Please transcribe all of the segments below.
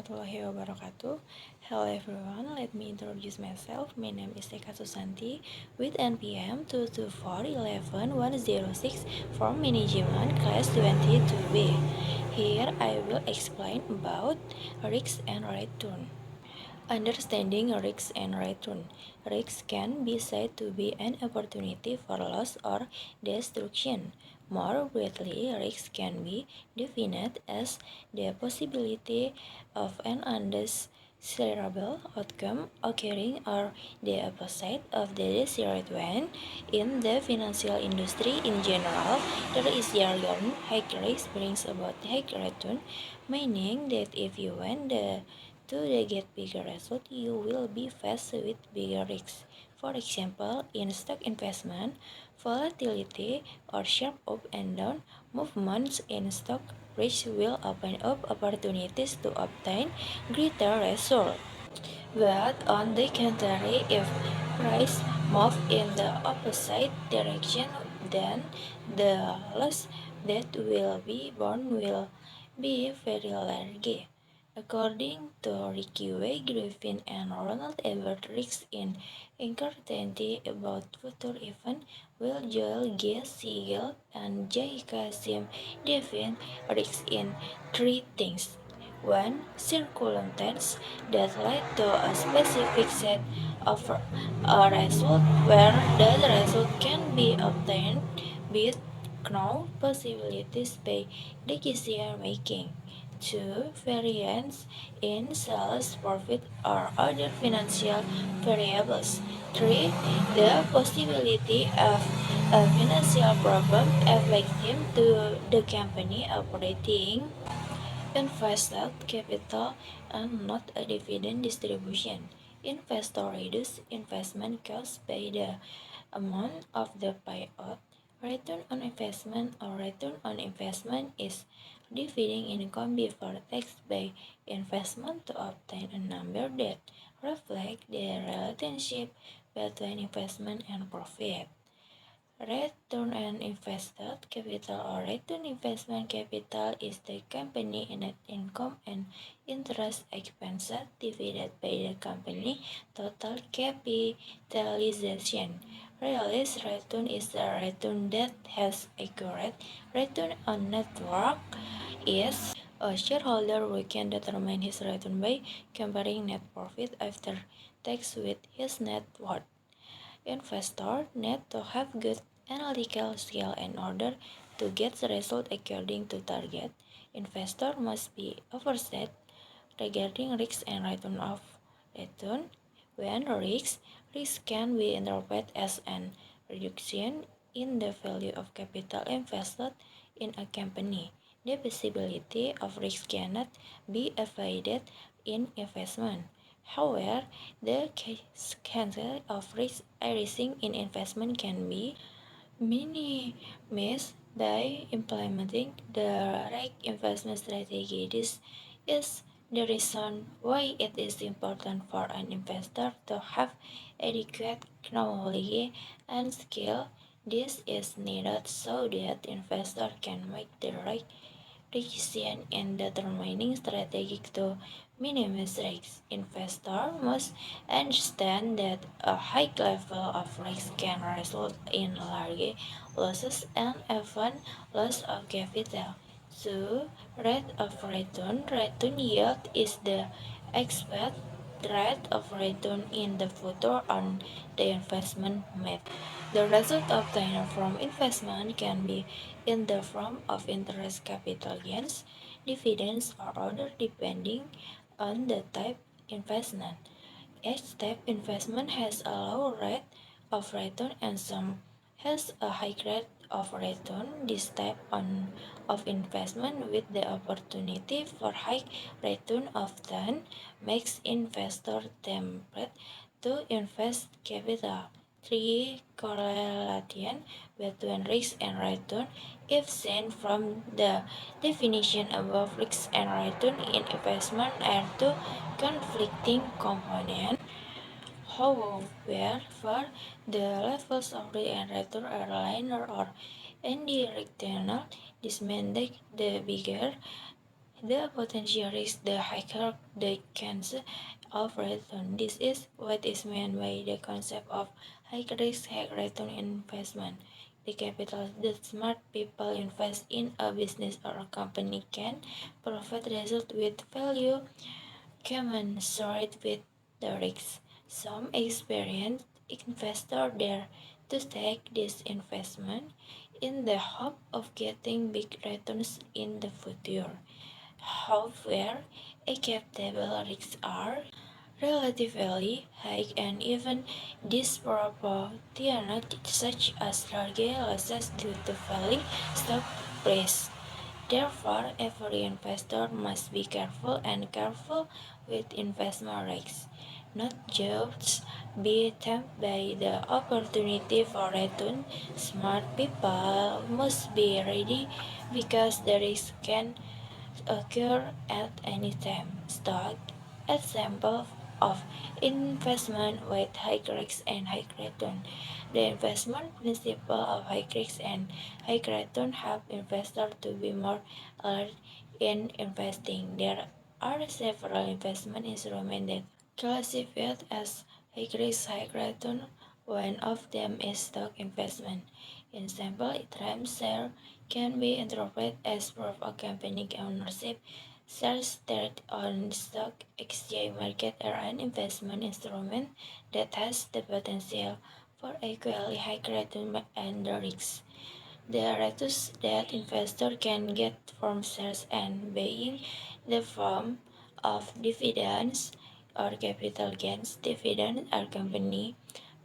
warahmatullahi wabarakatuh. Hello everyone, let me introduce myself. My name is Eka Susanti with NPM 224111006 from Management Class 22B. Here I will explain about risk and return. Understanding risks and return. Risks can be said to be an opportunity for loss or destruction. More broadly, risks can be defined as the possibility of an undesirable outcome occurring or the opposite of the desired one. In the financial industry in general, there is jargon high risk brings about high return, meaning that if you want to get bigger result, you will be faced with bigger risks. For example, in stock investment, volatility or sharp up and down movements in stock price will open up opportunities to obtain greater result. But on the contrary, if price move in the opposite direction, then the loss that will be borne will be very large. According to Ricky Way, Griffin and Ronald Everett, risks in uncertainty about future events, Will Joel G. Siegel and J. Kasim define risks in three things. One, circumstances that lead to a specific set of a result where that result can be obtained with no possibilities by decision making. 2. Variance in sales profit or other financial variables. 3. The possibility of a financial problem affecting to the company operating invested capital and not a dividend distribution. Investor reduce investment cost by the amount of the payout. Return on investment or return on investment is dividing income before tax by investment to obtain a number that reflect the relationship between investment and profit. Return on invested capital or return investment capital is the company net income and interest expenses divided by the company total capitalization. Realized return is the return that has accurate. Return on net worth is a shareholder who can determine his return by comparing net profit after tax with his net worth. Investor need to have good analytical skill in order to get the result according to target. Investor must be oversight regarding risk and return of return. When risk can be interpreted as an reduction in the value of capital invested in a company. The possibility of risk cannot be avoided in investment. However, the chances of risk arising in investment can be minimized by implementing the right investment strategy. This is the reason why it is important for an investor to have adequate knowledge and skill. This is needed so that investor can make the right decision in determining strategy to minimize risks. Investor must understand that a high level of risk can result in large losses and even loss of capital. So, rate of return yield is the expected rate of return in the future on the investment made. The result obtained from investment can be in the form of interest, capital gains, dividends, or other depending on the type investment. Each type investment has a low rate of return and some has a high rate of return. This type of investment with the opportunity for high return often makes investor tempted to invest capital. 3. Correlation between risk and return. If seen from the definition above, risk and return in investment are two conflicting components. However, the levels of risk and return are linear or unidirectional. This means that the bigger The potential risk, the higher the chance of return. This is what is meant by the concept of high risk, high return investment. The capital that smart people invest in a business or a company can provide result with value commensurate with the risk. Some experienced investors dare to take this investment in the hope of getting big returns in the future. However, acceptable risks are relatively high and even disproportionate, such as large losses due to falling stock price. Therefore, every investor must be careful with investment risks, not just be tempted by the opportunity for return. Smart people must be ready because the risk can occur at any time. Stock example of investment with high risk and high return. The investment principle of high risk and high return help investors to be more alert in investing. There are several investment instruments that classified as high risk, high return. One of them is stock investment. In example, Ethereum share can be interpreted as proof of company ownership. Shares traded on the stock exchange market are an investment instrument that has the potential for equally high return and risk. The returns that investor can get from shares and buying the form of dividends or capital gains. Dividends are company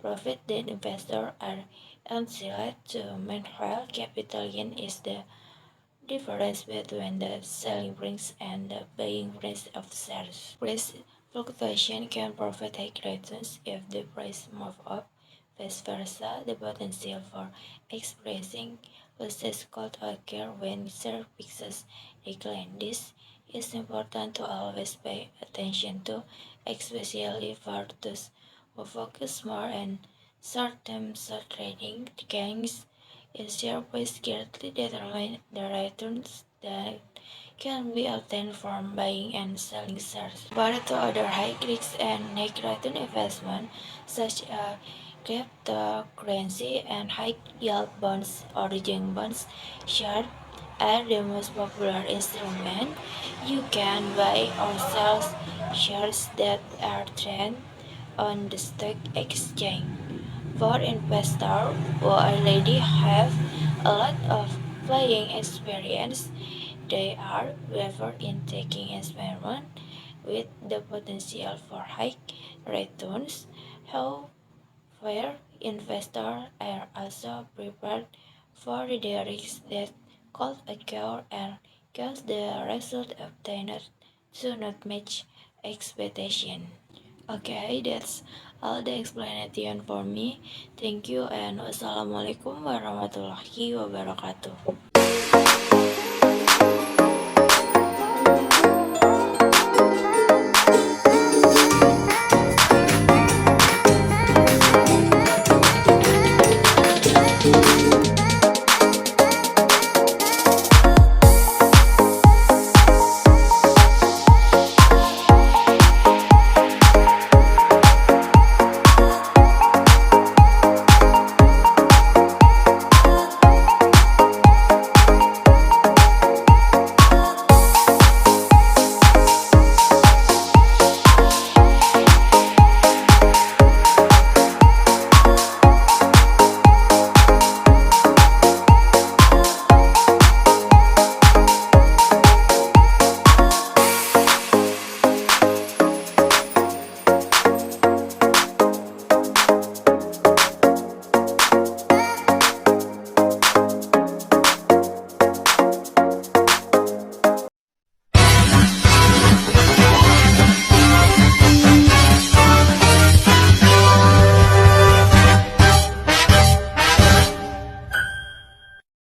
profit that investors are entitled to. Meanwhile, capital gain is the difference between the selling price and the buying price of shares. Price fluctuation can provide high returns if the price moves up. Vice versa, the potential for expressing losses could occur when share prices decline. This is important to always pay attention to, especially for those who focus more on short-term trading gains. Is share price greatly determine the returns that can be obtained from buying and selling shares. But to other high risk and negative investment, such as cryptocurrency and high yield bonds or junk bonds, shares are the most popular instrument. You can buy or sell shares that are traded on the stock exchange. For investors who already have a lot of playing experience, they are braver in taking experiment with the potential for high returns. However, investors are also prepared for the risks that could occur and cause the result obtained to not match expectation. Okay, that's all the explanation for me. Thank you and wassalamualaikum warahmatullahi wabarakatuh.